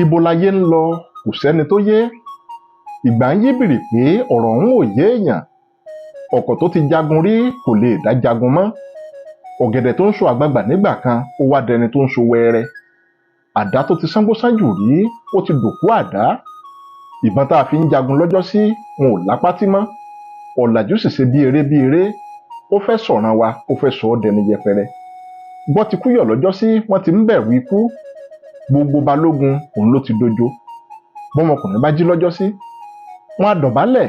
Ibo láyé ń lọ kò sẹ́ni tó yé. Ìgbà ń yí bìrì pé ọ̀rọ̀ ọ̀hún ò yé èèyàn. Ọ̀kọ̀ tó ti jagun rí kò lè dá jagun mọ́. Ọ̀gẹ̀dẹ̀ tó ń so àgbagbà nígbà kan ó wá dẹni tó ń so wẹ́rẹ́. Àdá tó ti sángó sájù rí ó ti dòkú àdá. Ìbọn tá a fi ń jagun lọ́jọ́ sí wọn ò lápátí mọ́. Ọ̀làjú sì ṣe bí eré ó fẹ́ sọ̀ràn wa ó fẹ́ sọ ọ́ dẹni yẹpẹrẹ. Gbọ́ ti kú yọ̀ lọ́jọ́ sí wọ́n ti ń bẹ̀rù ikú. Gbogbo balógun òun ló ti dojo. Bọ́mọkùnrin bá jí lọ́jọ́ sí wọn á dọ̀bálẹ̀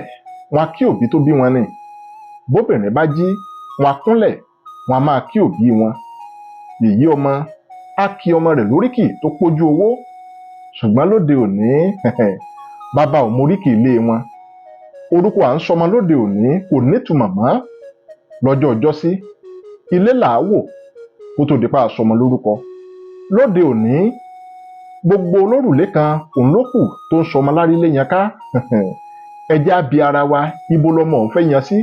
wọn á kí òbí tó bí wọn ni. Bóbìnrin bá jí wọn á kúnlẹ̀ wọn á máa kí òbí wọn. Yèyé ọmọ á kí ọmọ rẹ̀ lóríkì tó pójú owó. Ṣùgbọ́n lóde òní bàbá ò móríkì ilé wọn. Orúkọ à ń sọmọ lóde òní kò nítumọ̀ mọ́. Lọ́jọ́ ọjọ́sí ilé làá wò kó tó di pa àsọmọ lórúkọ. Lóde òní gbogbo olórùlé kan òun ló kù tó ń sọmọ lárílé yẹn ká. Ẹ jẹ́ á bi ara wa ibo lọmọ òun fẹ́ yan sí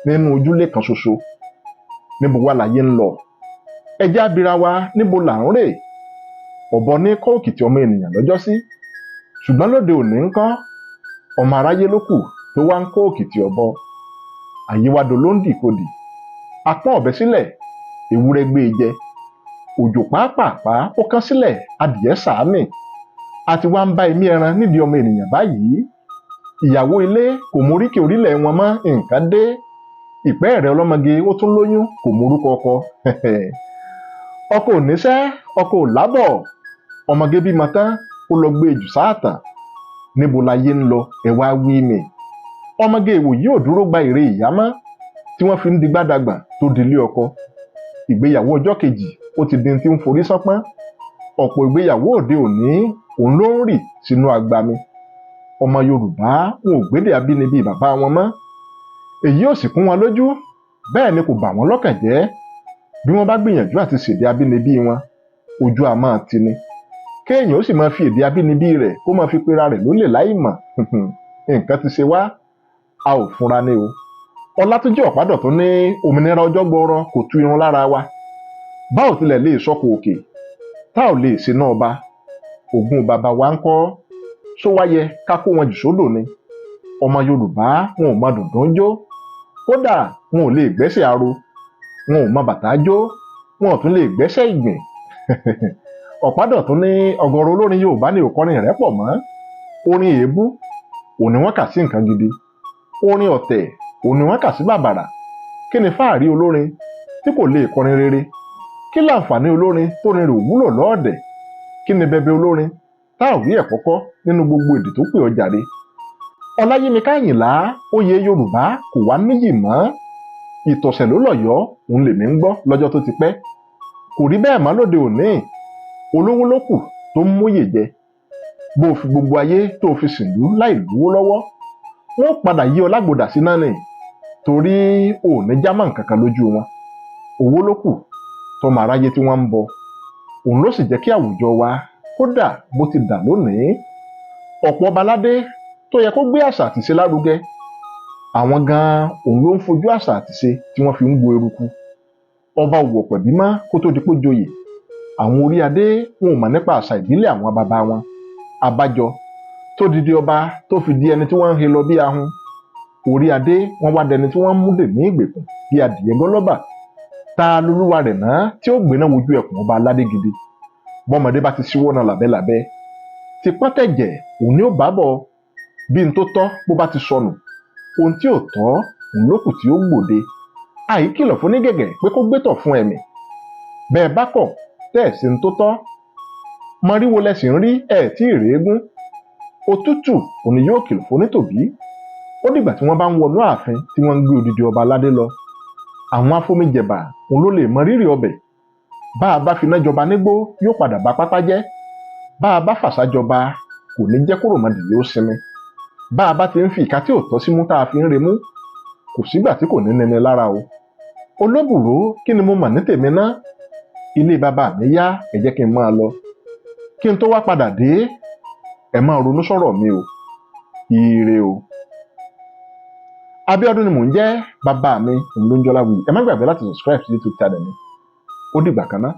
nínú ojúlé kan ṣoṣo. Níbo wá láyé ń lọ? Ẹ jẹ́ á bira wa níbo là ń rè? Ọ̀bọ ní kọ́ òkìtì ọmọ ènìyàn lọ́jọ́ sí. Ṣùgbọ́n lóde òní ńkọ́ ọmọ aráyé ló kù tó wá ń kọ́ òkìtì ọ̀bọ. Àyíwádò ló ń dìkodì. Apọ́n ọ̀bẹ sílẹ̀ ewúrẹ́ gbé e jẹ. Òjò pàápàá ó kán sílẹ̀ adìẹ sàámì. A ti wá ń bá imí ẹran nídìí ọmọ ènìyàn báyìí. Ìyàwó ilé kò móríkì orílẹ̀ wọn mọ́ nǹkan dé. Ìpẹ́ rẹ̀ ọlọ́mọge ó tún lóyún kò mórúkọ ọkọ. Ọkọ ò níṣẹ́ ọkọ ò lábọ̀. Ọmọge bímọ tán ó lọ gbé jù sáàtàn. Níbo láyé ń lọ ẹ wá wí mi? Ọmọge ìwòyí ò dúró gba èrè ìyá mọ́ tí wọ́n fi ń di gbádàgbà tó dilé ọkọ. Ìgbéyàwó ọjọ́ kejì ó ti di tí ń forí sánpọ́n. Ọ̀pọ̀ ìgbéyàwó òde òní òun ló ń rì sínú agbami. Ọmọ Yorùbá wọn ò gbédè abínibí bàbá wọn mọ́. Èyí ò sì kún wọn lójú bẹ́ẹ̀ ni kò bà wọ́n lọ́kàn jẹ́. Bí wọ́n bá gbìyànjú àti ṣèdè abínibí wọn ojú a máa tì ni. Kéèyàn ó sì máa fi èdè abínibí rẹ̀ kó máa fi pera rẹ̀ lólè láì mọ̀. Nǹkan ti ṣe wá a ò fúnra ní o. Ọlátúnjí Ọ̀pádọ̀ tó ní òmìnira ọjọ́ gbọọrọ kò tú irun lára wa. Bá ò tilẹ̀ lè sọ́kò òkè tá ò lè ṣe náà ba. Ògún bàbá wa ń kọ́ só wáyẹ ká kó wọn jù sódò ni. Ọmọ Yorùbá wọn ò mọ dùndún jó. Kódà wọn ò lè gbẹ́sẹ̀ aro. Wọn ò mọ bàtà jó. Wọn ò tún lè gbẹ́sẹ̀ ìgbìn. Ọ̀pádọ̀ tó ní ọ̀gọ̀rọ̀ olórin Yorùbá ní òkọrin rẹ̀ pọ̀ mọ́. Orin èébú òní wọ́n kà sí nǹkan gidi. Orin ọ̀tẹ̀ òní wọ́n kà sí bàbàrà. Kí ni fáàrí olórin tí kò lè kọrin rere? Kí láǹfààní olórin tó rin rè wúlò lọ́ọ̀dẹ̀? Kí ni bẹbẹ olórin tá ò rí ẹ̀kọ́ kọ́ nínú gbogbo èdè tó pè ọ jàre? Ọláyímiká Àyìnlá oyè Yorùbá kò wá níyì mọ́. Ìtọ̀sẹ̀ ló lọ̀yọ́ òun lèmi ń gbọ́ lọ́jọ́ tó ti pẹ́. Kò rí bẹ́ẹ̀ mọ́ lóde òní. Olówó ló kù tó ń móyè jẹ. Bó o fi gbogbo ayé tó o fi sìnlú láì lówó lọ́wọ́ wọ́n padà yí ọ lágbòdà sí náà ni. Torí ò ní jámọ́ nǹkan kan lójú wọn. Owó ló kù tọmọ aráyé tí wọ́n ń bọ. Òun ló sì jẹ́ kí àwùjọ wa kódà bó ti dà lónìí. Ọ̀pọ̀ ọba aládé tó yẹ kó gbé àṣà àtìṣe lárugẹ. Àwọn gan-an òun ló ń fojú àṣà àtìṣe tí wọ́n fi ń gbo eruku. Ọba òwò pẹ̀bí mọ́ kó tó di pé joyè. Àwọn orí adé wọn ò mọ̀ nípa àṣà ìbílẹ̀ àwọn bàbá wọn. Abájọ tó didi ọba tó fi di ẹni tí wọ́n ń he lọ bí ahun. Orí adé wọ́n wá dẹni tí wọ́n ń mú dè ní ìgbèkùn bí adìyẹ gọ́lọ́bà. Ta lolúwa rẹ̀ náà tí ó gbéná wojú ẹkùn ọba aládé gidi? Bọ́mọdé bá ti ṣíwọ́ náà lábẹ́lábẹ́. Ti pọ́tẹ̀jẹ̀ òun ni ó bá bọ̀. Bí n tó tọ́ bó bá ti sọnù. Ohun tí ò tọ́ òun ló kù tí ó gbòde. Àìkìlọ̀ fún ní gẹ̀gẹ̀ pé kó gbétọ̀ fún ẹ̀mí. Bẹ́ẹ̀ bá kọ̀ tẹ́ ẹ̀ sí n tó tọ́. Mọ̀ríwo lẹ̀sìn rí ẹ̀ tí ì rèégún. Òtútù òní yóò kìlọ̀ fún nítòbí. Ó dìgbà tí wọ́n bá ń wọnú ààfin tí wọ́n ń gbé odidi ọba aládé lọ. Àwọn afómijẹ̀bà òun ló lè mọ rírì ọbẹ̀. Bá a bá finá jọba nígbó yóò padà bá pátá jẹ́. Bá a bá fàṣà jọba kò ní jẹ́ kó ròmọdìyẹ ó sinmi. Bá a bá ti ń fi ìka tí ò tọ́ símú tá a fi ń remú kò sígbà tí kò ní nẹni lára o. Olóbùrò kí ni mo mọ̀ ní tèmi ná? Ilé bàbá mi yá ẹ jẹ́ kí n máa lọ. Kí n tó wá padà dé ẹ máa ronú sọ̀rọ̀ mi o. Ire o. Abíọ́dún ni mò ń jẹ́, bàbá mi òun ló ń jọlá wí. Ẹ má gbàgbé láti subscribe sí YouTube channel mi. Ó dìgbà kan náà.